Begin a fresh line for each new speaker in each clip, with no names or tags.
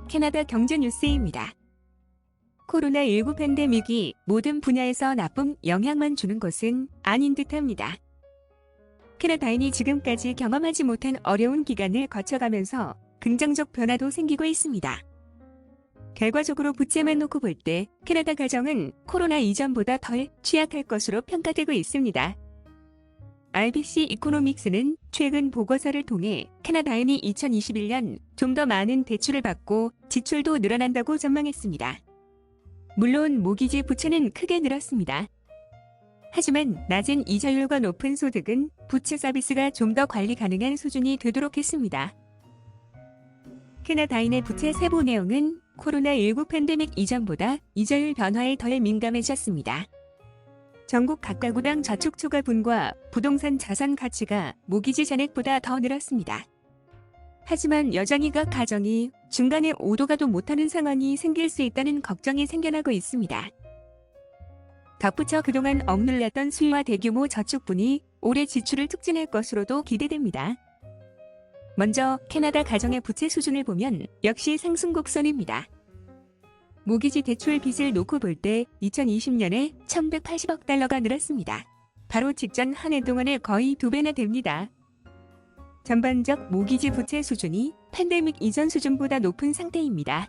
캐나다 경제뉴스입니다. 코로나19 팬데믹이 모든 분야에서 나쁜 영향만 주는 것은 아닌 듯합니다. 캐나다인이 지금까지 경험하지 못한 어려운 기간을 거쳐가면서 긍정적 변화도 생기고 있습니다. 결과적으로 부채만 놓고 볼 때 캐나다 가정은 코로나 이전보다 덜 취약할 것으로 평가되고 있습니다. RBC 이코노믹스는 최근 보고서를 통해 캐나다인이 2021년 좀 더 많은 대출을 받고 지출도 늘어난다고 전망했습니다. 물론 모기지 부채는 크게 늘었습니다. 하지만 낮은 이자율과 높은 소득은 부채 서비스가 좀 더 관리 가능한 수준이 되도록 했습니다. 캐나다인의 부채 세부 내용은 코로나19 팬데믹 이전보다 이자율 변화에 덜 민감해졌습니다. 전국 각 가구당 저축 초과분과 부동산 자산 가치가 모기지 잔액보다 더 늘었습니다. 하지만 여전히 각 가정이 중간에 오도 가도 못하는 상황이 생길 수 있다는 걱정이 생겨나고 있습니다. 덧붙여 그동안 억눌렸던 수요와 대규모 저축분이 올해 지출을 촉진할 것으로도 기대됩니다. 먼저 캐나다 가정의 부채 수준을 보면 역시 상승 곡선입니다. 모기지 대출 빚을 놓고 볼 때 2020년에 1,180억 달러가 늘었습니다. 바로 직전 한 해 동안의 거의 2배나 됩니다. 전반적 모기지 부채 수준이 팬데믹 이전 수준보다 높은 상태입니다.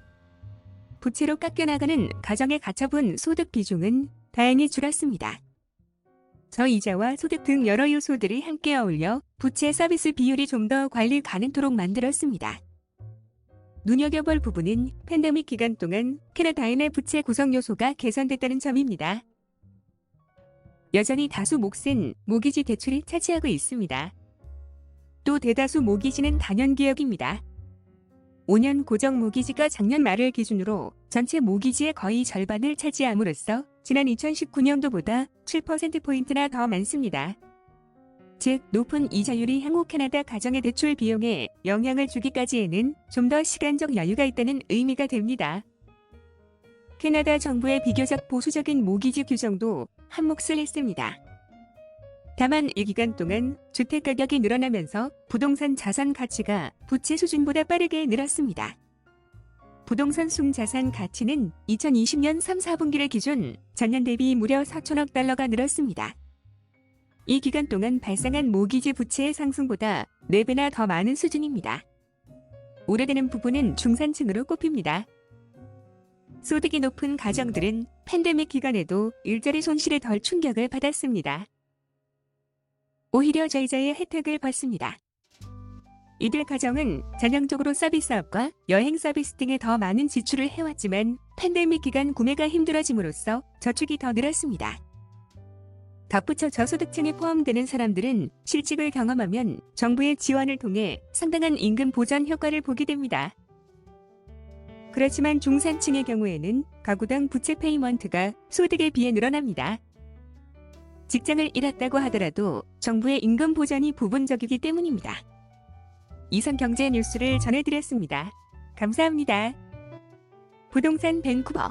부채로 깎여나가는 가정의 가처분 소득 비중은 다행히 줄었습니다. 저이자와 소득 등 여러 요소들이 함께 어울려 부채 서비스 비율이 좀 더 관리 가능토록 만들었습니다. 눈여겨볼 부분은 팬데믹 기간 동안 캐나다인의 부채 구성 요소가 개선됐다는 점입니다. 여전히 다수 몫은 모기지 대출이 차지하고 있습니다. 또 대다수 모기지는 단연기역입니다. 5년 고정 모기지가 작년 말을 기준으로 전체 모기지의 거의 절반을 차지함으로써 지난 2019년도보다 7%포인트나 더 많습니다. 즉, 높은 이자율이 향후 캐나다 가정의 대출 비용에 영향을 주기까지에는 좀 더 시간적 여유가 있다는 의미가 됩니다. 캐나다 정부의 비교적 보수적인 모기지 규정도 한몫을 했습니다. 다만 이 기간 동안 주택 가격이 늘어나면서 부동산 자산 가치가 부채 수준보다 빠르게 늘었습니다. 부동산 순자산 가치는 2020년 3, 4분기를 기준 전년 대비 무려 4천억 달러가 늘었습니다. 이 기간 동안 발생한 모기지 부채의 상승보다 4배나 더 많은 수준입니다. 우려되는 부분은 중산층으로 꼽힙니다. 소득이 높은 가정들은 팬데믹 기간에도 일자리 손실에 덜 충격을 받았습니다. 오히려 저이자의 혜택을 받습니다. 이들 가정은 전형적으로 서비스업과 여행 서비스 등에 더 많은 지출을 해왔지만 팬데믹 기간 구매가 힘들어짐으로써 저축이 더 늘었습니다. 덧붙여 저소득층에 포함되는 사람들은 실직을 경험하면 정부의 지원을 통해 상당한 임금 보전 효과를 보게 됩니다. 그렇지만 중산층의 경우에는 가구당 부채 페이먼트가 소득에 비해 늘어납니다. 직장을 잃었다고 하더라도 정부의 임금 보전이 부분적이기 때문입니다. 이상 경제 뉴스를 전해드렸습니다. 감사합니다. 부동산 밴쿠버